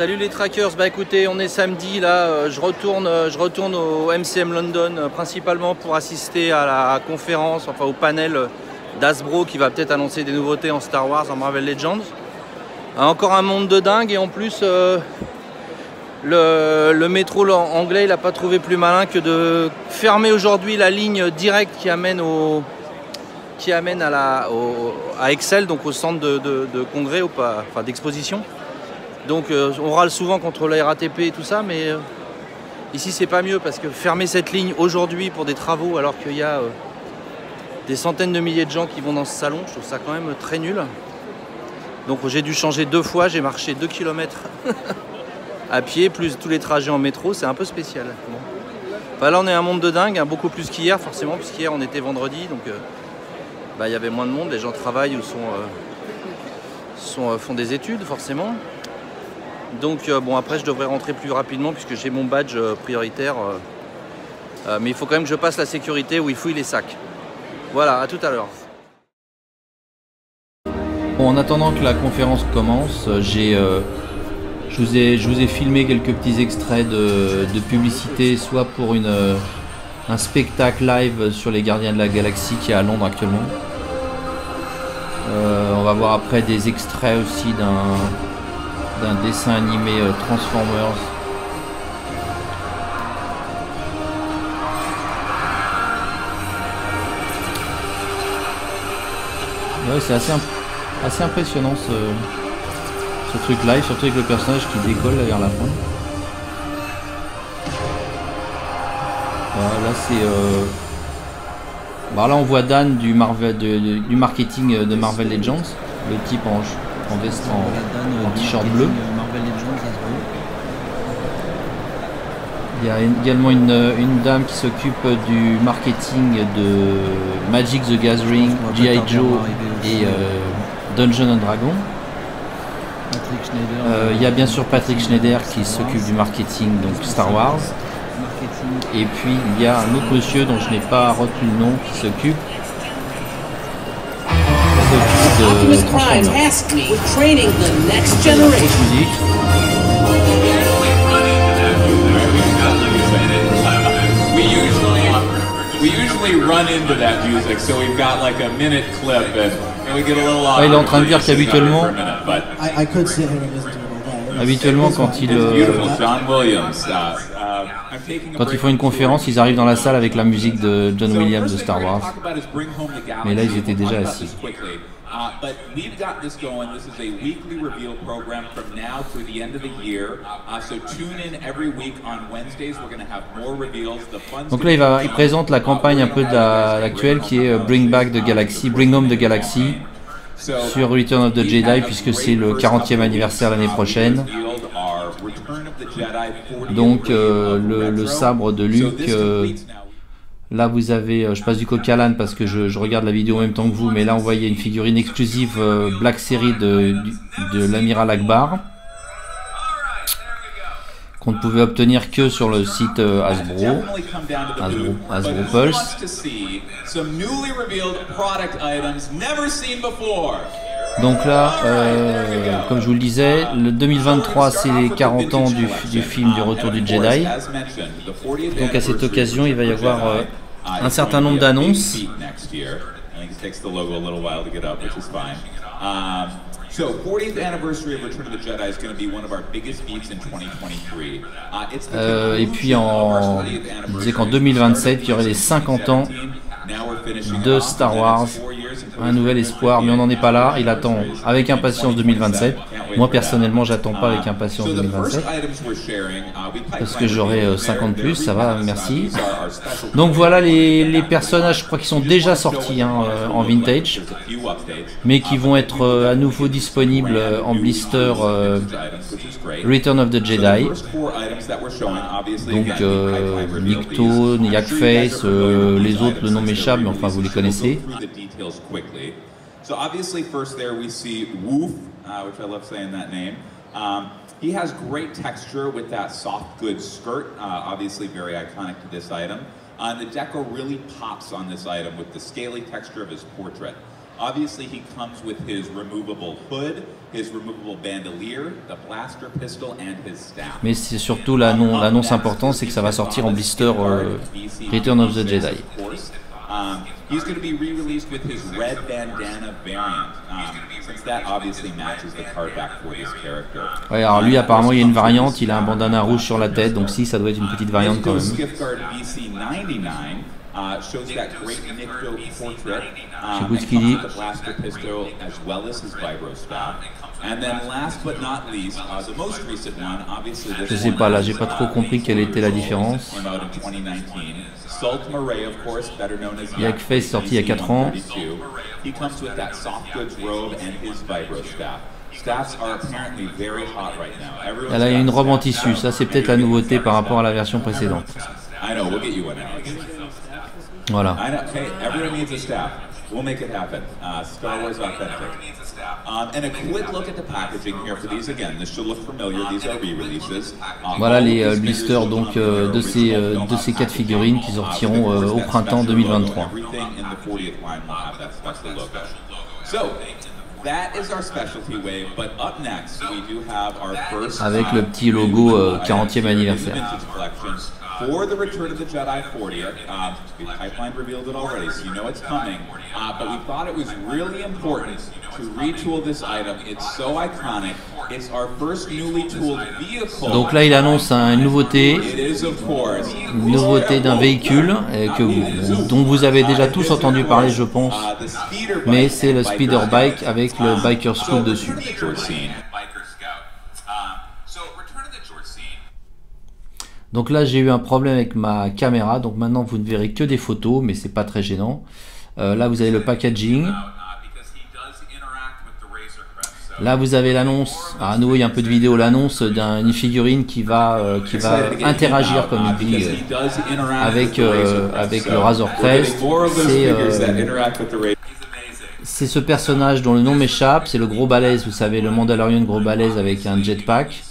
Salut les trackers, bah écoutez, on est samedi là, je retourne au MCM London principalement pour assister à la conférence, enfin au panel d'Hasbro qui va peut-être annoncer des nouveautés en Star Wars, en Marvel Legends. Encore un monde de dingue et en plus le métro anglais il n'a pas trouvé plus malin que de fermer aujourd'hui la ligne directe qui amène à Excel, donc au centre de congrès, enfin d'exposition. Donc on râle souvent contre la RATP et tout ça, mais ici c'est pas mieux parce que fermer cette ligne aujourd'hui pour des travaux alors qu'il y a des centaines de milliers de gens qui vont dans ce salon, je trouve ça quand même très nul. Donc j'ai dû changer 2 fois, j'ai marché 2 km à pied, plus tous les trajets en métro, c'est un peu spécial. Bon. Enfin, là on est un monde de dingue, hein, beaucoup plus qu'hier forcément, puisqu'hier on était vendredi, donc y avait moins de monde, les gens travaillent ou font des études forcément. Donc bon, après je devrais rentrer plus rapidement puisque j'ai mon badge prioritaire, mais il faut quand même que je passe la sécurité où il fouille les sacs. Voilà, à tout à l'heure. Bon, en attendant que la conférence commence, je vous ai filmé quelques petits extraits de publicité, soit pour un spectacle live sur les Gardiens de la Galaxie qui est à Londres actuellement. On va voir après des extraits aussi d'un dessin animé Transformers. Ouais, c'est assez impressionnant ce truc live, surtout avec le personnage qui décolle vers la fin. Là c'est là on voit Dan du marketing de Marvel Legends, le type en veste en t-shirt bleu. Il y a également une dame qui s'occupe du marketing de Magic the Gathering, G.I. Joe et Dungeons & Dragons. Il y a bien sûr Patrick Schneider qui s'occupe du marketing, donc Star Wars. Et puis il y a un autre monsieur dont je n'ai pas retenu le nom qui s'occupe de Transformers. Il est en train de dire qu'habituellement, quand ils font une conférence, ils arrivent dans la salle avec la musique de John Williams de Star Wars. Mais là, ils étaient déjà assis. Donc là, il présente la campagne un peu actuelle qui est Bring Home the Galaxy sur Return of the Jedi, puisque c'est le 40e anniversaire l'année prochaine. Donc le sabre de Luke, là vous avez, je passe du coq à l'âne parce que je regarde la vidéo en même temps que vous, mais là on voyait une figurine exclusive Black Series de l'amiral Akbar qu'on ne pouvait obtenir que sur le site Hasbro Pulse. Donc là, comme je vous le disais, le 2023 c'est les 40 ans du film du Retour du Jedi. Donc à cette occasion, il va y avoir un certain nombre d'annonces. Et puis on disait qu'en 2027, il y aurait les 50 ans de Star Wars, un nouvel espoir, mais on n'en est pas là. Il attend avec impatience 2027. Moi personnellement, j'attends pas avec impatience 2027 parce que j'aurai 50 plus, ça va, merci. Donc voilà les personnages, je crois qu'ils sont déjà sortis en vintage, mais qui vont être à nouveau disponibles en blister Return of the Jedi. Donc Nikto, Yakface, les autres, le nom m'échappe, mais enfin vous les connaissez. So obviously first there we see Woof, which I love saying that name. He has great texture with that soft goods skirt, obviously very iconic to this item. And the deco really pops on this item with the scaly texture of his portrait. Obviously, he comes with his removable hood, his removable bandolier, the blaster pistol, and his staff. Mais c'est surtout l'annonce importante, c'est que ça va sortir en blister Return of the Jedi. He's going to be re-released with his red bandana variant, since that obviously matches the card back for this character. Ouais, alors lui apparemment il y a une variante, il a un bandana rouge sur la tête, donc si ça doit être une petite variante quand même. Skiffguard VC99 shows that great Nikto portrait, J'écoute ce qu'il dit. the blaster pistol as well as his vibro staff. And then last but not least, the most recent one, obviously this Je sais pas, là j'ai pas trop compris quelle était la différence. came out in 2019. Salt Murray, of course, better known as Yakfei est sorti il y a 4 ans. He comes with that soft goods robe and his vibro staff. Staffs are apparently very hot right now. Everyone's Elle a une got robe en staff tissu, now. ça c'est peut-être la nouveauté par rapport à la version précédente. I know, we'll get you one, Alex. Voilà. I know. Hey, everyone needs a staff. We'll make it happen. Star Wars authentic. And a quick look at the packaging here for these. Again, this should look familiar. These are re-releases. Voilà les blisters donc de ces 4 figurines qui sortiront au printemps 2023. Everything in the 40th line will have that special logo. So, that is our specialty wave, but up next we do have our first Avec le petit logo 40e anniversaire. vintage collection for the Return of the Jedi 40th. The pipeline revealed it already, so you know it's coming. But we thought it was really important to retool this item. It's so iconic. It's our first newly tooled vehicle. Donc là il annonce une nouveauté. It is, of course, Une nouveauté d'un véhicule dont vous avez déjà tous entendu parler je pense, the speeder bike. mais c'est le Speeder Bike avec le Biker Scout dessus. Donc là j'ai eu un problème avec ma caméra, donc maintenant vous ne verrez que des photos, mais c'est pas très gênant. Là vous avez le packaging. Là vous avez l'annonce, à nouveau il y a un peu de vidéo, l'annonce d'une figurine qui va interagir comme il dit avec le Razor Crest. C'est ce personnage dont le nom m'échappe, c'est le gros balèze, vous savez, le Mandalorian gros balèze avec un jetpack.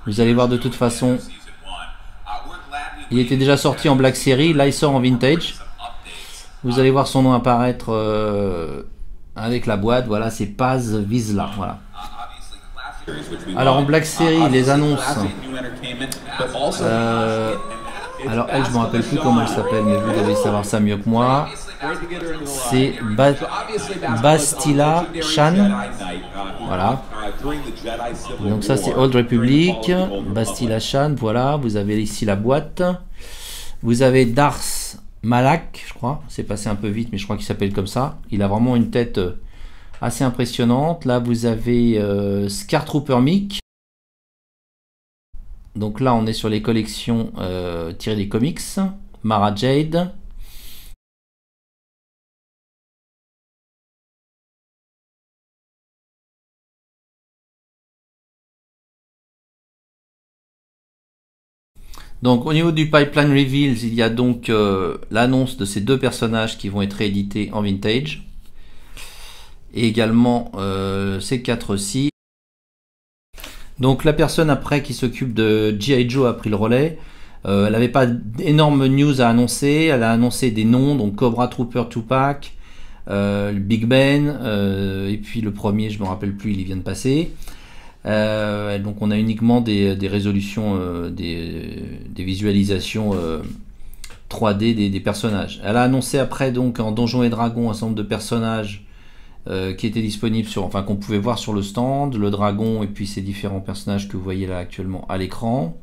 Vous allez voir de toute façon, il était déjà sorti en Black Series, là il sort en Vintage. Vous allez voir son nom apparaître avec la boîte, voilà, c'est Paz Vizsla, voilà. Alors en Black Series, les annonces, alors elle je me rappelle plus comment elle s'appelle, mais vous devez savoir ça mieux que moi. C'est Bastila Shan, voilà. Donc ça c'est Old Republic, Bastila Shan, voilà. Vous avez ici la boîte. Vous avez Darth Malak, je crois, c'est passé un peu vite, mais je crois qu'il s'appelle comme ça. Il a vraiment une tête assez impressionnante. Là, vous avez Scar Trooper Mick. Donc là, on est sur les collections tirées des comics. Mara Jade. Donc au niveau du Pipeline Reveals, il y a donc l'annonce de ces deux personnages qui vont être réédités en Vintage. Et également ces 4-ci. Donc la personne après qui s'occupe de G.I. Joe a pris le relais. Elle n'avait pas d'énormes news à annoncer. Elle a annoncé des noms, donc Cobra Trooper Tupac, le Big Ben, et puis le premier, je ne me rappelle plus, il vient de passer. Donc on a uniquement des résolutions, des visualisations 3D des personnages. Elle a annoncé après donc en Donjons et Dragons un certain nombre de personnages qui étaient disponibles sur, enfin qu'on pouvait voir sur le stand, le dragon et puis ces différents personnages que vous voyez là actuellement à l'écran.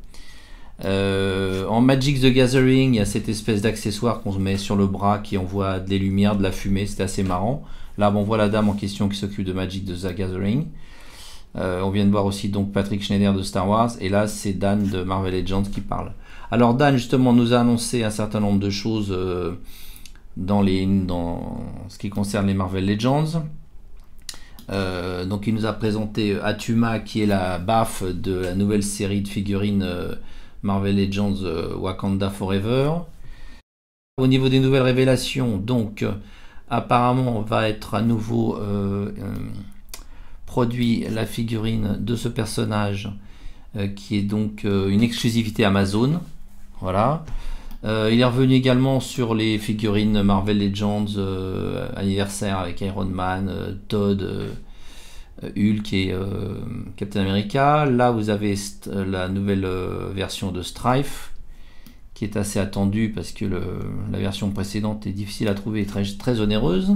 En Magic the Gathering, il y a cette espèce d'accessoire qu'on se met sur le bras qui envoie des lumières, de la fumée, c'était assez marrant. Là bon, on voit la dame en question qui s'occupe de Magic the Gathering. On vient de voir aussi donc Patrick Schneider de Star Wars, et là c'est Dan de Marvel Legends qui parle. Alors Dan justement nous a annoncé un certain nombre de choses dans ce qui concerne les Marvel Legends. Donc il nous a présenté Atuma qui est la baffe de la nouvelle série de figurines Marvel Legends Wakanda Forever. Au niveau des nouvelles révélations, donc apparemment on va être à nouveau produit la figurine de ce personnage qui est donc une exclusivité Amazon, voilà. Il est revenu également sur les figurines Marvel Legends anniversaire avec Iron Man, Todd, Hulk et Captain America. Là vous avez la nouvelle version de Strife qui est assez attendue parce que la version précédente est difficile à trouver et très onéreuse.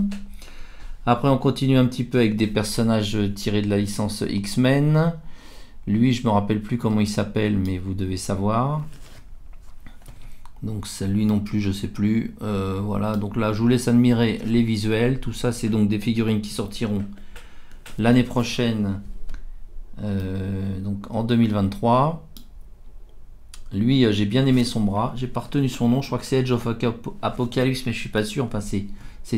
Après on continue un petit peu avec des personnages tirés de la licence X-Men. Lui je me rappelle plus comment il s'appelle mais vous devez savoir. Donc c'est lui non plus je sais plus. Voilà, donc là je vous laisse admirer les visuels. Tout ça c'est donc des figurines qui sortiront l'année prochaine, donc en 2023. Lui j'ai bien aimé son bras, j'ai pas retenu son nom, je crois que c'est Edge of Apocalypse mais je suis pas sûr, enfin c'est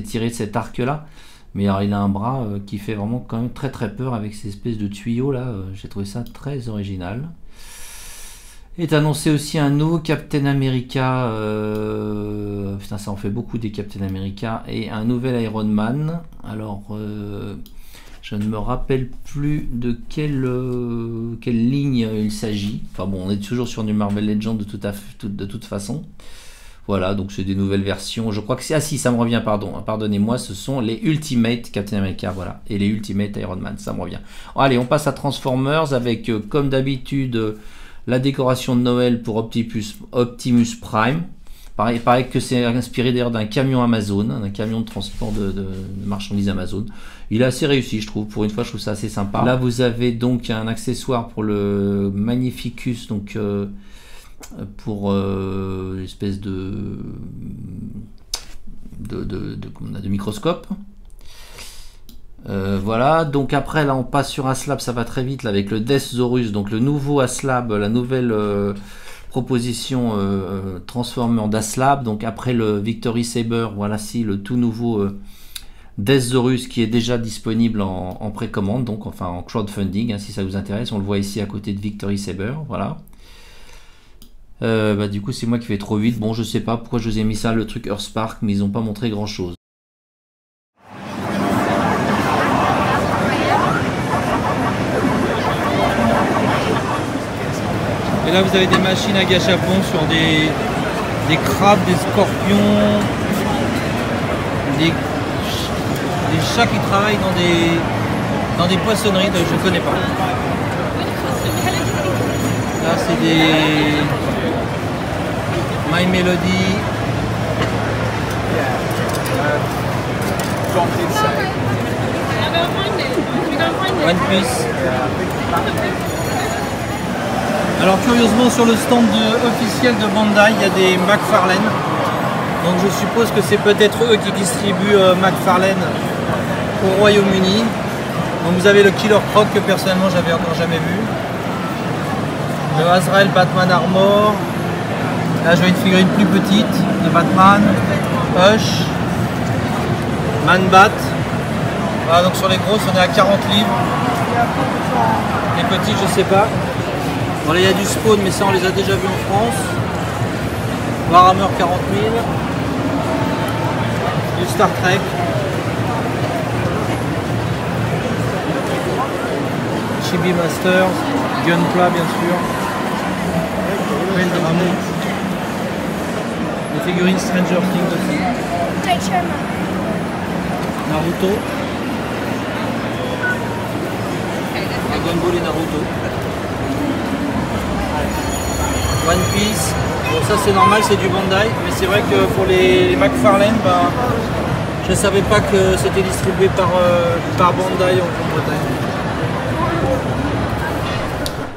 tiré de cet arc là, mais alors il a un bras qui fait vraiment quand même très peur avec ces espèces de tuyaux là, j'ai trouvé ça très original. Est annoncé aussi un nouveau Captain America, putain ça en fait beaucoup des Captain America, et un nouvel Iron Man. Alors je ne me rappelle plus de quelle ligne il s'agit. Enfin bon, on est toujours sur du Marvel Legends de toute façon. Voilà, donc c'est des nouvelles versions. Je crois que c'est... Ah si, ça me revient, pardonnez-moi, ce sont les Ultimate Captain America, voilà. Et les Ultimate Iron Man, ça me revient. Allez, on passe à Transformers avec, comme d'habitude, la décoration de Noël pour Optimus Prime. Il paraît que c'est inspiré d'ailleurs d'un camion Amazon, d'un camion de transport de marchandises Amazon. Il est assez réussi, je trouve. Pour une fois, je trouve ça assez sympa. Là, vous avez donc un accessoire pour le Magnificus, donc pour l'espèce de microscope. Voilà, donc après là on passe sur Aslab, ça va très vite là, avec le Deathsaurus, donc le nouveau Aslab, la nouvelle proposition Transformer d'Aslab. Donc après le Victory Saber, voilà si le tout nouveau Deathsaurus qui est déjà disponible en précommande, donc enfin en crowdfunding, hein, si ça vous intéresse. On le voit ici à côté de Victory Saber, voilà. Du coup c'est moi qui vais trop vite, bon je sais pas pourquoi je vous ai mis ça, le truc Earthspark, mais ils n'ont pas montré grand chose. Et là vous avez des machines à gâchapon sur des crabes, des scorpions, des chats qui travaillent dans des poissonneries, je ne connais pas. Là c'est des My Melody. One Piece. Alors curieusement sur le stand officiel de Bandai il y a des McFarlane. Donc je suppose que c'est peut-être eux qui distribuent McFarlane au Royaume-Uni. Donc vous avez le Killer Croc que personnellement j'avais encore jamais vu. Le Azrael Batman Armor. Là je vois une figurine plus petite de Batman. Hush. Man-Bat. Voilà, donc sur les grosses on est à 40 livres. Les petits je sais pas. Bon là il y a du Spawn mais ça on les a déjà vus en France. Warhammer 40 000. Du Star Trek. Chibi Masters. Gunpla bien sûr. Beldramo. Les figurines Stranger Things aussi. Naruto. Dragon Ball et Naruto. One Piece. Bon ça c'est normal, c'est du Bandai, mais c'est vrai que pour les McFarlane, je ne savais pas que c'était distribué par Bandai en Grande-Bretagne.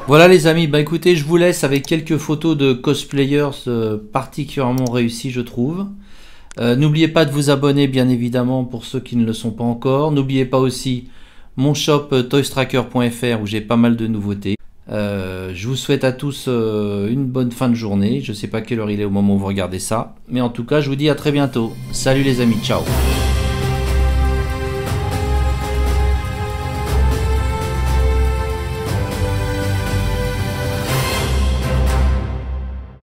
Voilà les amis, écoutez, je vous laisse avec quelques photos de cosplayers particulièrement réussis je trouve. N'oubliez pas de vous abonner bien évidemment pour ceux qui ne le sont pas encore. N'oubliez pas aussi mon shop toystracker.fr où j'ai pas mal de nouveautés. Je vous souhaite à tous une bonne fin de journée. Je sais pas quelle heure il est au moment où vous regardez ça, mais en tout cas je vous dis à très bientôt. Salut les amis, ciao.